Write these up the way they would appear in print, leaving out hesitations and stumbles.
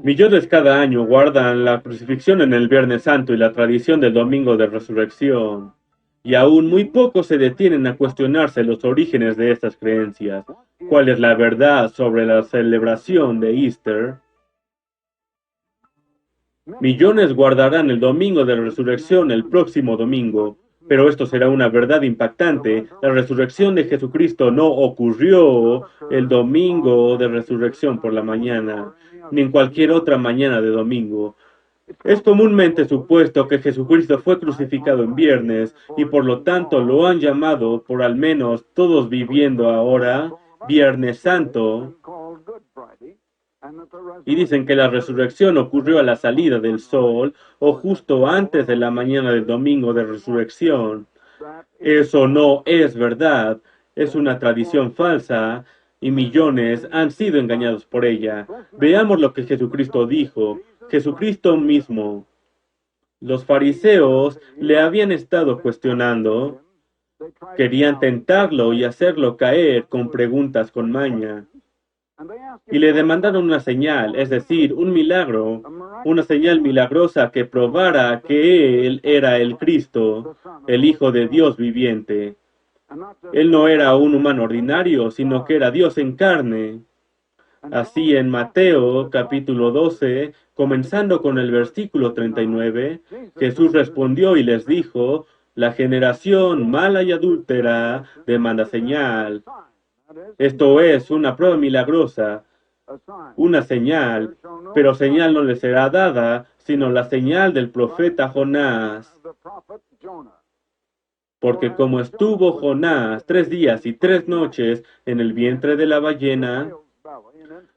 Millones cada año guardan la crucifixión en el Viernes Santo y la tradición del Domingo de Resurrección, y aún muy pocos se detienen a cuestionarse los orígenes de estas creencias. ¿Cuál es la verdad sobre la celebración de Easter? Millones guardarán el Domingo de Resurrección el próximo domingo, pero esto será una verdad impactante. La resurrección de Jesucristo no ocurrió el Domingo de Resurrección por la mañana, ni en cualquier otra mañana de domingo. Es comúnmente supuesto que Jesucristo fue crucificado en viernes y por lo tanto lo han llamado, por al menos todos viviendo ahora, Viernes Santo, y dicen que la resurrección ocurrió a la salida del sol o justo antes de la mañana del domingo de resurrección. Eso no es verdad, es una tradición falsa y millones han sido engañados por ella. Veamos lo que Jesucristo dijo. Jesucristo mismo. Los fariseos le habían estado cuestionando, querían tentarlo y hacerlo caer con preguntas con maña. Y le demandaron una señal, es decir, un milagro, una señal milagrosa que probara que Él era el Cristo, el Hijo de Dios viviente. Él no era un humano ordinario, sino que era Dios en carne. Así en Mateo capítulo 12, comenzando con el versículo 39, Jesús respondió y les dijo, la generación mala y adúltera demanda señal. Esto es una prueba milagrosa, una señal, pero señal no le será dada, sino la señal del profeta Jonás. Porque como estuvo Jonás 3 días y 3 noches en el vientre de la ballena,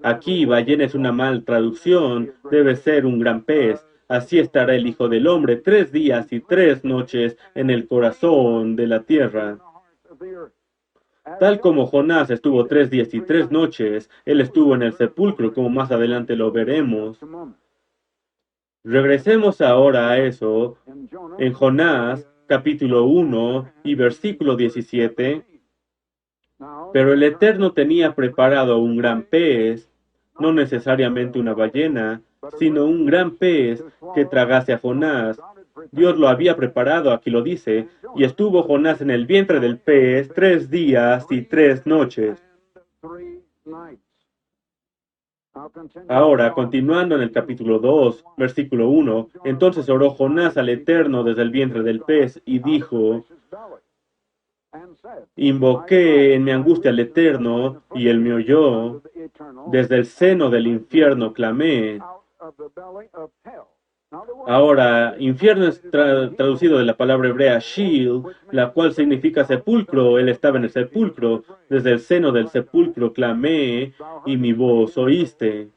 aquí ballena es una mal traducción, debe ser un gran pez. Así estará el Hijo del Hombre 3 días y 3 noches en el corazón de la tierra. Tal como Jonás estuvo 3 días y 3 noches, él estuvo en el sepulcro, como más adelante lo veremos. Regresemos ahora a eso. En Jonás, capítulo 1 y versículo 17. Pero el Eterno tenía preparado un gran pez, no necesariamente una ballena, sino un gran pez que tragase a Jonás. Dios lo había preparado, aquí lo dice, y estuvo Jonás en el vientre del pez 3 días y 3 noches. Ahora, continuando en el capítulo 2, versículo 1, entonces oró Jonás al Eterno desde el vientre del pez y dijo, invoqué en mi angustia al Eterno y él me oyó, desde el seno del infierno clamé. Ahora, infierno es traducido de la palabra hebrea Sheol, la cual significa sepulcro. Él estaba en el sepulcro. Desde el seno del sepulcro clamé y mi voz oíste.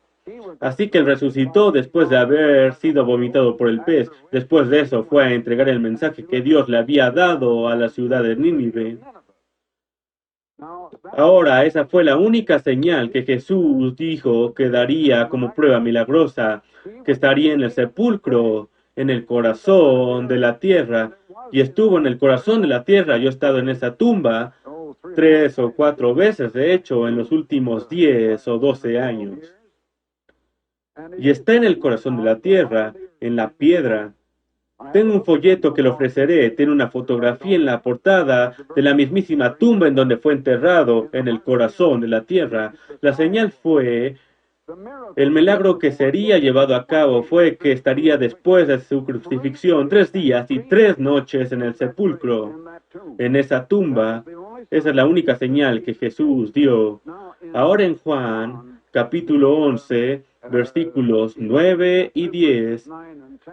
Así que él resucitó después de haber sido vomitado por el pez. Después de eso fue a entregar el mensaje que Dios le había dado a la ciudad de Nínive. Ahora, esa fue la única señal que Jesús dijo que daría como prueba milagrosa, que estaría en el sepulcro, en el corazón de la tierra. Y estuvo en el corazón de la tierra. Yo he estado en esa tumba 3 o 4 veces, de hecho, en los últimos 10 o 12 años. Y está en el corazón de la tierra, en la piedra. Tengo un folleto que le ofreceré, tiene una fotografía en la portada de la mismísima tumba en donde fue enterrado, en el corazón de la tierra. La señal fue, el milagro que sería llevado a cabo fue que estaría después de su crucifixión 3 días y 3 noches en el sepulcro, en esa tumba. Esa es la única señal que Jesús dio. Ahora en Juan, capítulo 11, versículos 9 y 10,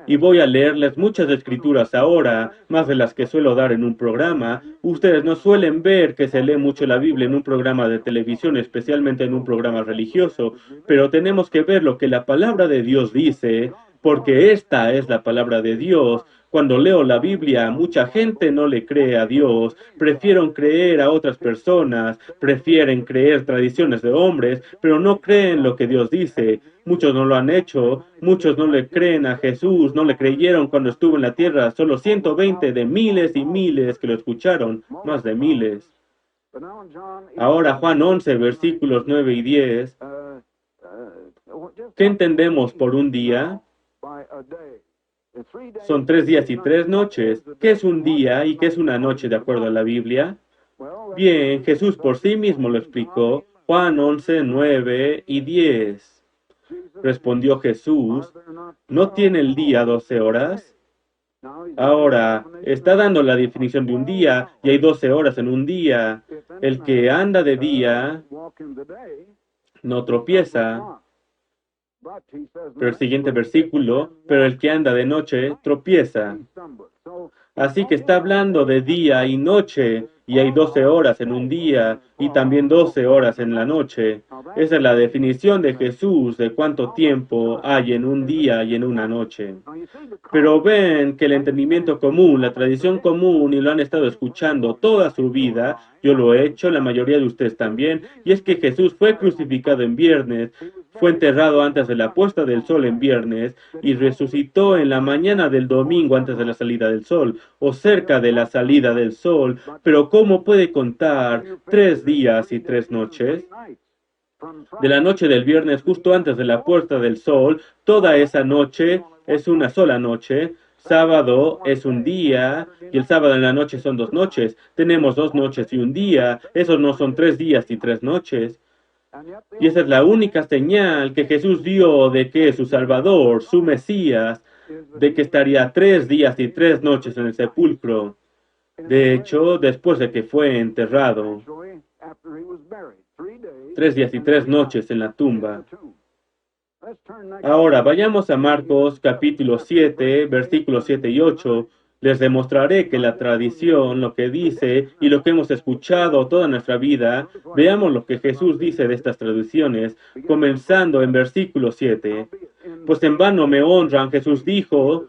y voy a leerles muchas escrituras ahora, más de las que suelo dar en un programa. Ustedes no suelen ver que se lee mucho la Biblia en un programa de televisión, especialmente en un programa religioso, pero tenemos que ver lo que la palabra de Dios dice. porque esta es la palabra de Dios. Cuando leo la Biblia, mucha gente no le cree a Dios, prefieren creer a otras personas, prefieren creer tradiciones de hombres, pero no creen lo que Dios dice. Muchos no lo han hecho, muchos no le creen a Jesús, no le creyeron cuando estuvo en la tierra, solo 120 de miles y miles que lo escucharon, más de miles. Ahora Juan 11, versículos 9 y 10, ¿qué entendemos por un día? Son 3 días y 3 noches. ¿Qué es un día y qué es una noche de acuerdo a la Biblia? Bien, Jesús por sí mismo lo explicó. Juan 11, 9 y 10. Respondió Jesús, ¿no tiene el día 12 horas? Ahora, está dando la definición de un día y hay 12 horas en un día. El que anda de día no tropieza. Pero el siguiente versículo, pero el que anda de noche tropieza. Así que está hablando de día y noche, y hay 12 horas en un día y también 12 horas en la noche. Esa es la definición de Jesús de cuánto tiempo hay en un día y en una noche. Pero ven que el entendimiento común, la tradición común, y lo han estado escuchando toda su vida, yo lo he hecho, la mayoría de ustedes también, y es que Jesús fue crucificado en viernes, fue enterrado antes de la puesta del sol en viernes y resucitó en la mañana del domingo antes de la salida del sol o cerca de la salida del sol. Pero ¿cómo puede contar 3 días y 3 noches? De la noche del viernes justo antes de la puesta del sol, toda esa noche es una sola noche. Sábado es un día y el sábado en la noche son 2 noches. Tenemos 2 noches y un día. Esos no son 3 días y 3 noches. Y esa es la única señal que Jesús dio de que su Salvador, su Mesías, de que estaría 3 días y 3 noches en el sepulcro. De hecho, después de que fue enterrado, 3 días y 3 noches en la tumba. Ahora vayamos a Marcos capítulo 7, versículos 7 y 8. Les demostraré que la tradición, lo que dice y lo que hemos escuchado toda nuestra vida, veamos lo que Jesús dice de estas tradiciones, comenzando en versículo 7. Pues en vano me honran, Jesús dijo,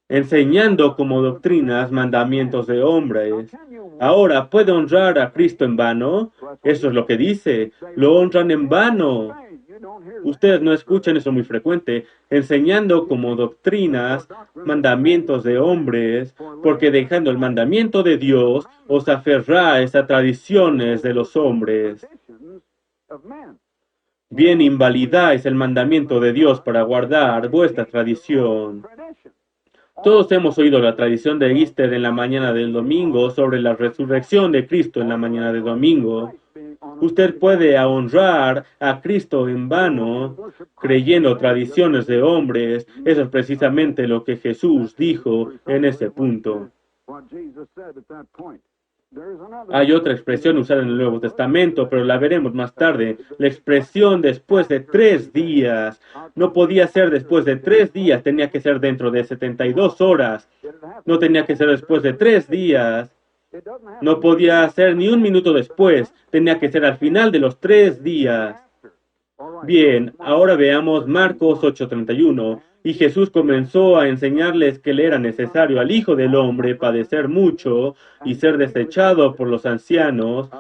enseñando como doctrinas mandamientos de hombres. Ahora, ¿puede honrar a Cristo en vano? Eso es lo que dice, lo honran en vano. Ustedes no escuchan eso muy frecuente, enseñando como doctrinas mandamientos de hombres, porque dejando el mandamiento de Dios, os aferráis a tradiciones de los hombres. Bien invalidáis el mandamiento de Dios para guardar vuestra tradición. Todos hemos oído la tradición de Easter en la mañana del domingo sobre la resurrección de Cristo en la mañana del domingo. Usted puede honrar a Cristo en vano creyendo tradiciones de hombres. Eso es precisamente lo que Jesús dijo en ese punto. Hay otra expresión usada en el Nuevo Testamento, pero la veremos más tarde. La expresión después de 3 días. No podía ser después de 3 días, tenía que ser dentro de 72 horas. No tenía que ser después de 3 días. No podía ser ni un minuto después, tenía que ser al final de los 3 días. Bien, ahora veamos Marcos 8:31. Y Jesús comenzó a enseñarles que le era necesario al Hijo del Hombre padecer mucho y ser desechado por los ancianos,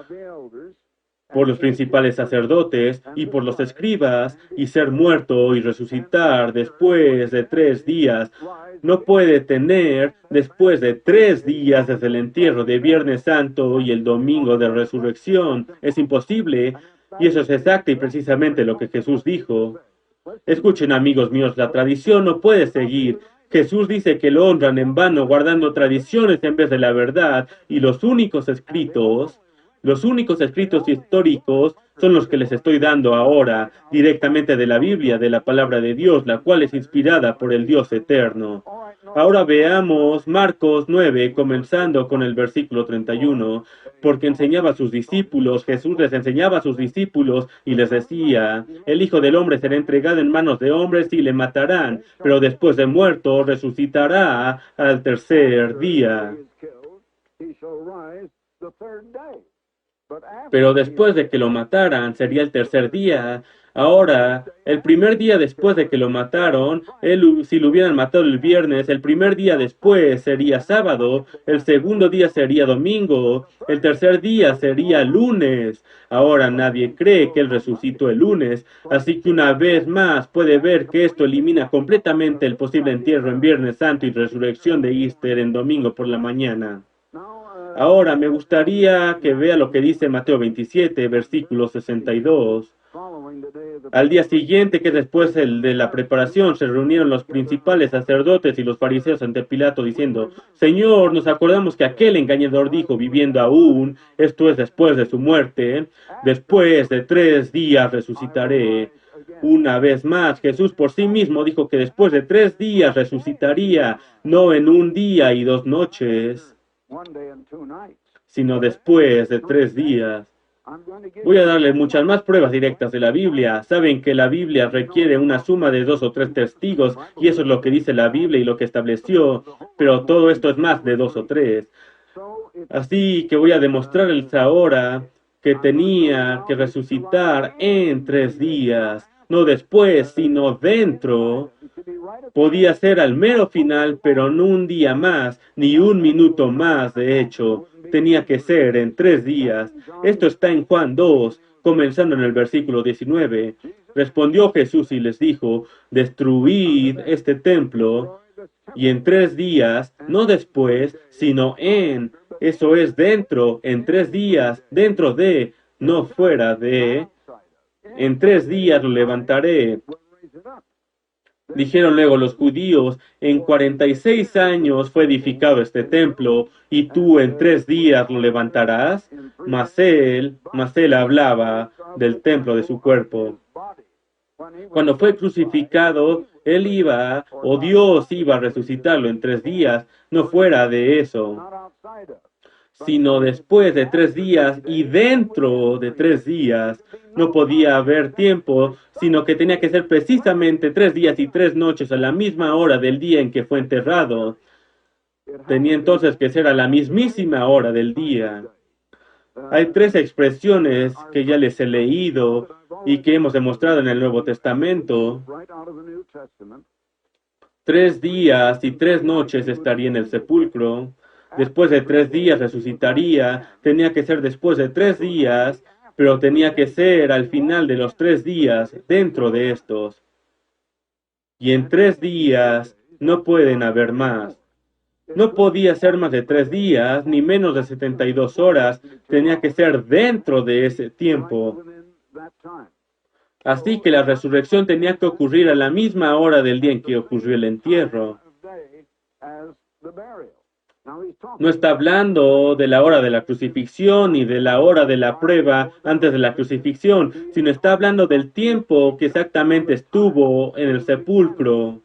por los principales sacerdotes y por los escribas, y ser muerto y resucitar después de 3 días. No puede tener después de 3 días desde el entierro de Viernes Santo y el domingo de resurrección. Es imposible. Y eso es exacto y precisamente lo que Jesús dijo. Escuchen, amigos míos, la tradición no puede seguir. Jesús dice que lo honran en vano guardando tradiciones en vez de la verdad, y los únicos escritos históricos son los que les estoy dando ahora, directamente de la Biblia, de la palabra de Dios, la cual es inspirada por el Dios eterno. Ahora veamos Marcos 9, comenzando con el versículo 31, porque enseñaba a sus discípulos, Jesús les enseñaba a sus discípulos y les decía, el Hijo del Hombre será entregado en manos de hombres y le matarán, pero después de muerto resucitará al tercer día. Pero después de que lo mataran, sería el tercer día. Ahora, el primer día después de que lo mataron, si lo hubieran matado el viernes, el primer día después sería sábado, el segundo día sería domingo, el tercer día sería lunes. Ahora nadie cree que él resucitó el lunes, así que una vez más puede ver que esto elimina completamente el posible entierro en Viernes Santo y resurrección de Easter en domingo por la mañana. Ahora me gustaría que vea lo que dice Mateo 27, versículo 62. Al día siguiente, que después el de la preparación, se reunieron los principales sacerdotes y los fariseos ante Pilato diciendo, Señor, nos acordamos que aquel engañador dijo, viviendo aún, esto es después de su muerte, después de 3 días resucitaré. Una vez más, Jesús por sí mismo dijo que después de 3 días resucitaría, no en un día y 2 noches, sino después de 3 días. Voy a darle muchas más pruebas directas de la Biblia. Saben que la Biblia requiere una suma de 2 o 3 testigos, y eso es lo que dice la Biblia y lo que estableció, pero todo esto es más de 2 o 3. Así que voy a demostrarles ahora que tenía que resucitar en 3 días, no después, sino dentro. Podía ser al mero final, pero no un día más, ni un minuto más, de hecho. Tenía que ser en 3 días. Esto está en Juan 2, comenzando en el versículo 19. Respondió Jesús y les dijo, destruid este templo, y en 3 días, no después, sino eso es dentro, en 3 días, dentro de, no fuera de, en 3 días lo levantaré. Dijeron luego los judíos, en 46 años fue edificado este templo, y tú en 3 días lo levantarás. Mas él hablaba del templo de su cuerpo. Cuando fue crucificado, él iba, o Dios iba a resucitarlo en 3 días, no fuera de eso, sino después de 3 días y dentro de 3 días. No podía haber tiempo, sino que tenía que ser precisamente 3 días y 3 noches a la misma hora del día en que fue enterrado. Tenía entonces que ser a la mismísima hora del día. Hay 3 expresiones que ya les he leído y que hemos demostrado en el Nuevo Testamento. 3 días y 3 noches estaría en el sepulcro. Después de 3 días resucitaría. Tenía que ser después de 3 días, pero tenía que ser al final de los 3 días, dentro de estos. Y en 3 días no pueden haber más. No podía ser más de 3 días, ni menos de 72 horas. Tenía que ser dentro de ese tiempo. Así que la resurrección tenía que ocurrir a la misma hora del día en que ocurrió el entierro. No está hablando de la hora de la crucifixión ni de la hora de la prueba antes de la crucifixión, sino está hablando del tiempo que exactamente estuvo en el sepulcro,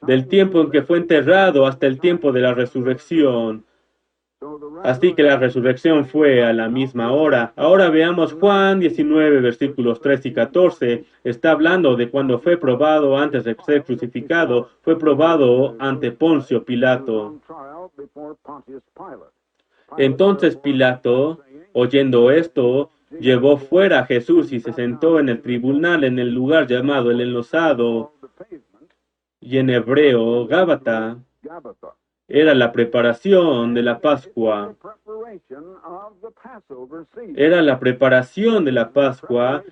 del tiempo en que fue enterrado hasta el tiempo de la resurrección. Así que la resurrección fue a la misma hora. Ahora veamos Juan 19, versículos 3 y 14. Está hablando de cuando fue probado antes de ser crucificado. Fue probado ante Poncio Pilato. Entonces Pilato, oyendo esto, llevó fuera a Jesús y se sentó en el tribunal en el lugar llamado el Enlosado, y en hebreo Gábata. Era la preparación de la Pascua. Era la preparación de la Pascua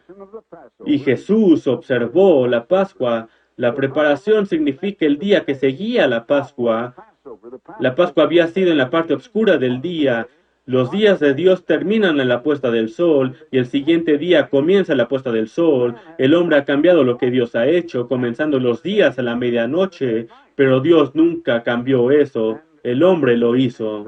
y Jesús observó la Pascua. La preparación significa el día que seguía la Pascua. La Pascua había sido en la parte oscura del día. Los días de Dios terminan en la puesta del sol y el siguiente día comienza la puesta del sol. El hombre ha cambiado lo que Dios ha hecho, comenzando los días a la medianoche, pero Dios nunca cambió eso. El hombre lo hizo.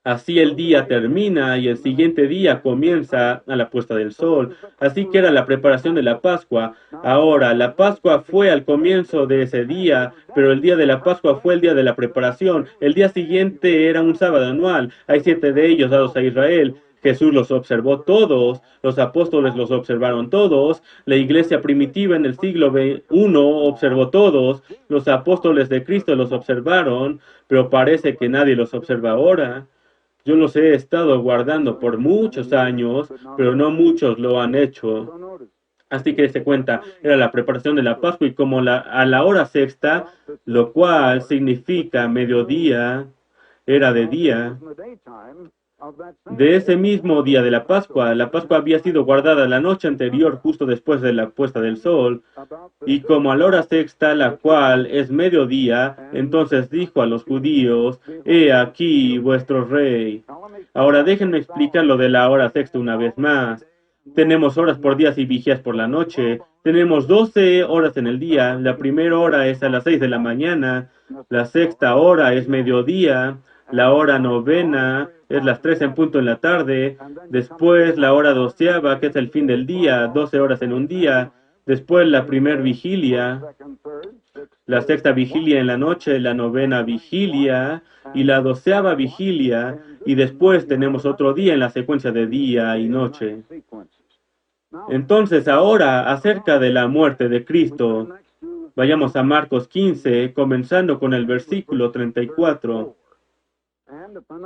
Así el día termina y el siguiente día comienza a la puesta del sol. Así que era la preparación de la Pascua. Ahora, la Pascua fue al comienzo de ese día, pero el día de la Pascua fue el día de la preparación. El día siguiente era un sábado anual. Hay 7 de ellos dados a Israel. Jesús los observó todos, los apóstoles los observaron todos, la iglesia primitiva en el siglo I observó todos, los apóstoles de Cristo los observaron, pero parece que nadie los observa ahora. Yo los he estado guardando por muchos años, pero no muchos lo han hecho. Así que se cuenta, era la preparación de la Pascua y como a la hora sexta, lo cual significa mediodía, era de día. De ese mismo día de la Pascua había sido guardada la noche anterior, justo después de la puesta del sol, y como a la hora sexta, la cual es mediodía, entonces dijo a los judíos, He aquí vuestro rey. Ahora déjenme explicar lo de la hora sexta una vez más. Tenemos horas por días y vigías por la noche. Tenemos 12 horas en el día. La primera hora es a las 6 de la mañana. La sexta hora es mediodía. La hora novena es las 3 en punto en la tarde. Después la hora doceava, que es el fin del día, 12 horas en un día. Después la primer vigilia, la sexta vigilia en la noche, la novena vigilia y la doceava vigilia. Y después tenemos otro día en la secuencia de día y noche. Entonces ahora, acerca de la muerte de Cristo, vayamos a Marcos 15, comenzando con el versículo 34.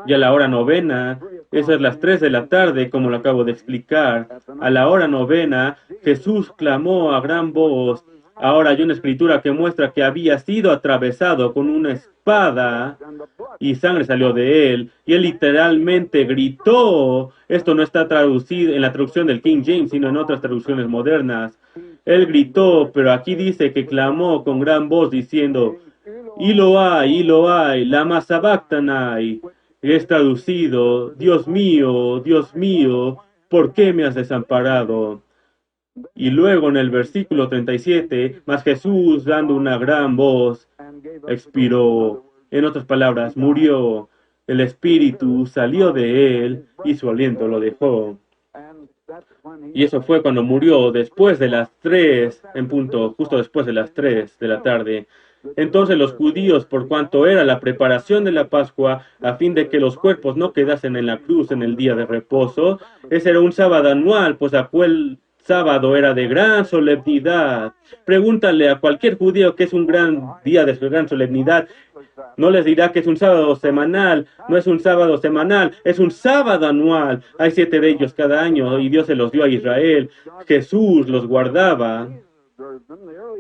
Y a la hora novena, eso es las 3 de la tarde, como lo acabo de explicar, a la hora novena, Jesús clamó a gran voz. Ahora hay una escritura que muestra que había sido atravesado con una espada y sangre salió de él. Y él literalmente gritó. Esto no está traducido en la traducción del King James, sino en otras traducciones modernas. Él gritó, pero aquí dice que clamó con gran voz diciendo, Eloai, lama sabachthani. Es traducido, Dios mío, ¿por qué me has desamparado? Y luego en el versículo 37, mas Jesús, dando una gran voz, expiró. En otras palabras, murió. El espíritu salió de él y su aliento lo dejó. Y eso fue cuando murió, después de las 3, en punto, justo después de las 3 de la tarde. Entonces los judíos, por cuanto era la preparación de la Pascua, a fin de que los cuerpos no quedasen en la cruz en el día de reposo, ese era un sábado anual, pues aquel sábado era de gran solemnidad. Pregúntale a cualquier judío que es un gran día de gran solemnidad. No les dirá que es un sábado semanal, no es un sábado semanal, es un sábado anual. Hay 7 de ellos cada año y Dios se los dio a Israel. Jesús los guardaba.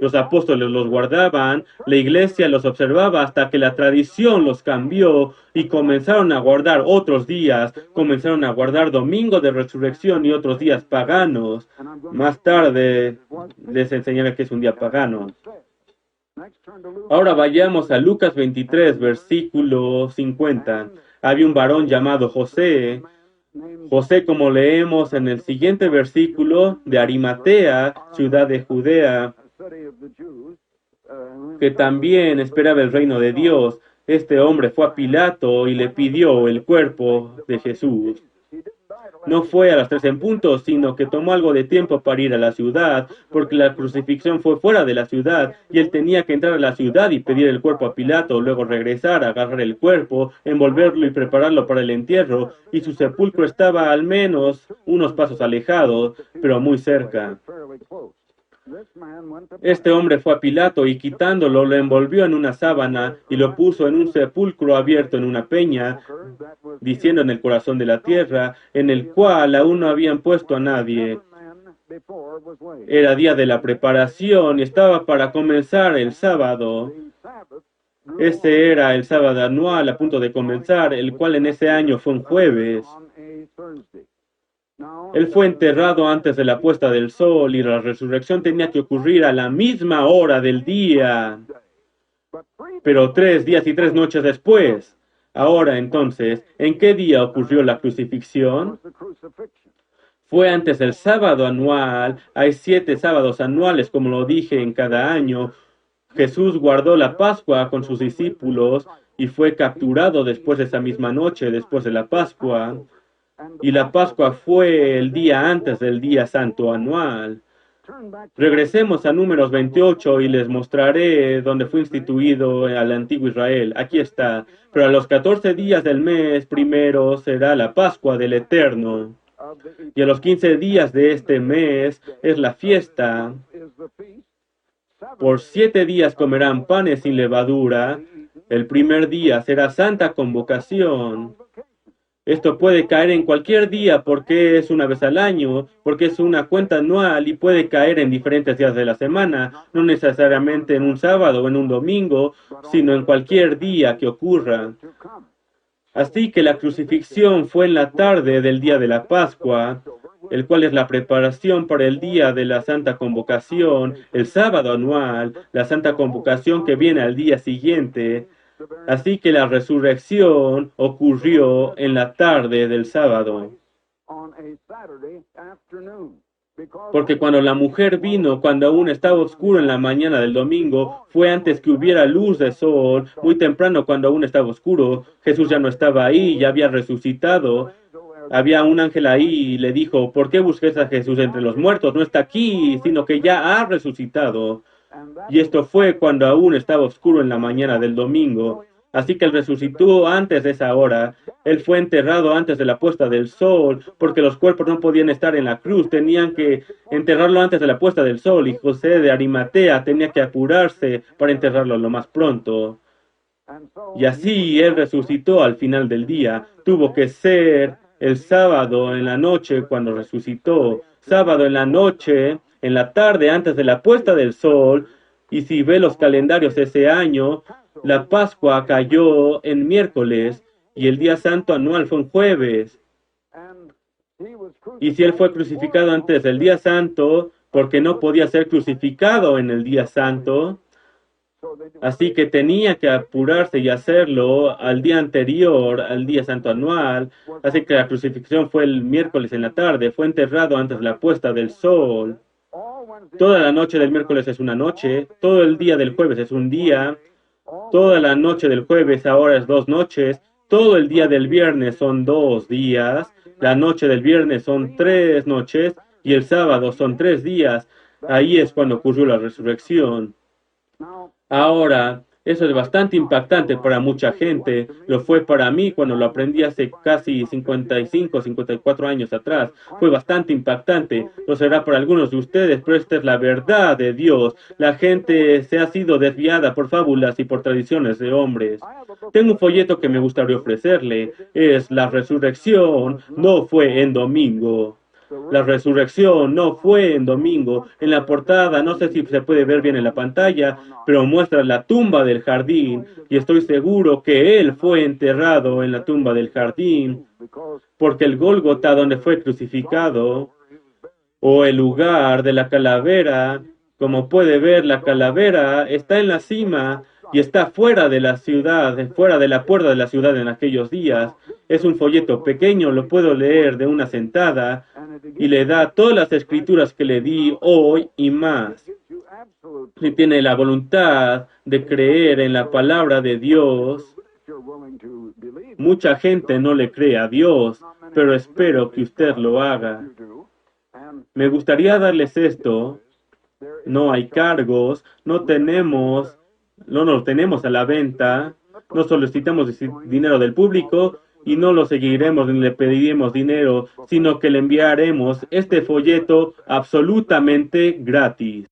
Los apóstoles los guardaban, la iglesia los observaba hasta que la tradición los cambió y comenzaron a guardar otros días, comenzaron a guardar domingo de resurrección y otros días paganos. Más tarde les enseñaré que es un día pagano. Ahora vayamos a Lucas 23, versículo 50. Había un varón llamado José. José, como leemos en el siguiente versículo, de Arimatea, ciudad de Judea, que también esperaba el reino de Dios. Este hombre fue a Pilato y le pidió el cuerpo de Jesús. No fue a las 3 en punto, sino que tomó algo de tiempo para ir a la ciudad, porque la crucifixión fue fuera de la ciudad, y él tenía que entrar a la ciudad y pedir el cuerpo a Pilato, luego regresar, agarrar el cuerpo, envolverlo y prepararlo para el entierro, y su sepulcro estaba al menos unos pasos alejados, pero muy cerca. Este hombre fue a Pilato y quitándolo lo envolvió en una sábana y lo puso en un sepulcro abierto en una peña, diciendo en el corazón de la tierra, en el cual aún no habían puesto a nadie. Era día de la preparación y estaba para comenzar el sábado. Este era el sábado anual a punto de comenzar, el cual en ese año fue un jueves. Él fue enterrado antes de la puesta del sol y la resurrección tenía que ocurrir a la misma hora del día. Pero 3 días y 3 noches después. Ahora entonces, ¿en qué día ocurrió la crucifixión? Fue antes del sábado anual. Hay 7 sábados anuales, como lo dije, en cada año. Jesús guardó la Pascua con sus discípulos y fue capturado después de esa misma noche, después de la Pascua. Y la Pascua fue el día antes del día santo anual. Regresemos a Números 28 y les mostraré dónde fue instituido al antiguo Israel. Aquí está. Pero a los 14 días del mes primero será la Pascua del Eterno. Y a los 15 días de este mes es la fiesta. Por 7 días comerán panes sin levadura. El primer día será santa convocación. Esto puede caer en cualquier día porque es una vez al año, porque es una cuenta anual y puede caer en diferentes días de la semana, no necesariamente en un sábado o en un domingo, sino en cualquier día que ocurra. Así que la crucifixión fue en la tarde del día de la Pascua, el cual es la preparación para el día de la Santa Convocación, el sábado anual, la Santa Convocación que viene al día siguiente. Así que la resurrección ocurrió en la tarde del sábado. Porque cuando la mujer vino, cuando aún estaba oscuro en la mañana del domingo, fue antes que hubiera luz de sol, muy temprano cuando aún estaba oscuro. Jesús ya no estaba ahí, ya había resucitado. Había un ángel ahí y le dijo, ¿por qué busques a Jesús entre los muertos? No está aquí, sino que ya ha resucitado. Y esto fue cuando aún estaba oscuro en la mañana del domingo. Así que él resucitó antes de esa hora. Él fue enterrado antes de la puesta del sol, porque los cuerpos no podían estar en la cruz, tenían que enterrarlo antes de la puesta del sol, y José de Arimatea tenía que apurarse para enterrarlo lo más pronto. Y así él resucitó al final del día. Tuvo que ser el sábado en la noche cuando resucitó. Sábado en la noche, en la tarde antes de la puesta del sol. Y si ve los calendarios ese año, la Pascua cayó en miércoles y el día santo anual fue en jueves. Y si él fue crucificado antes del día santo, porque no podía ser crucificado en el día santo, así que tenía que apurarse y hacerlo al día anterior, al día santo anual. Así que la crucifixión fue el miércoles en la tarde, fue enterrado antes de la puesta del sol. Toda la noche del miércoles es una noche, todo el día del jueves es un día, toda la noche del jueves ahora es 2 noches, todo el día del viernes son 2 días, la noche del viernes son 3 noches y el sábado son 3 días. Ahí es cuando ocurrió la resurrección. Ahora, eso es bastante impactante para mucha gente. Lo fue para mí cuando lo aprendí hace casi 55, 54 años atrás. Fue bastante impactante. Lo será para algunos de ustedes, pero esta es la verdad de Dios. La gente se ha sido desviada por fábulas y por tradiciones de hombres. Tengo un folleto que me gustaría ofrecerle. Es La resurrección no fue en domingo. La resurrección no fue en domingo. En la portada, no sé si se puede ver bien en la pantalla, pero muestra la tumba del jardín y estoy seguro que él fue enterrado en la tumba del jardín, porque el Gólgota donde fue crucificado, o el lugar de la calavera, como puede ver, la calavera está en la cima y está fuera de la ciudad, fuera de la puerta de la ciudad en aquellos días. Es un folleto pequeño, lo puedo leer de una sentada y le da todas las escrituras que le di hoy y más. Si tiene la voluntad de creer en la palabra de Dios, mucha gente no le cree a Dios, pero espero que usted lo haga. Me gustaría darles esto. No hay cargos, no lo tenemos a la venta, no solicitamos dinero del público y no lo seguiremos ni le pediremos dinero, sino que le enviaremos este folleto absolutamente gratis.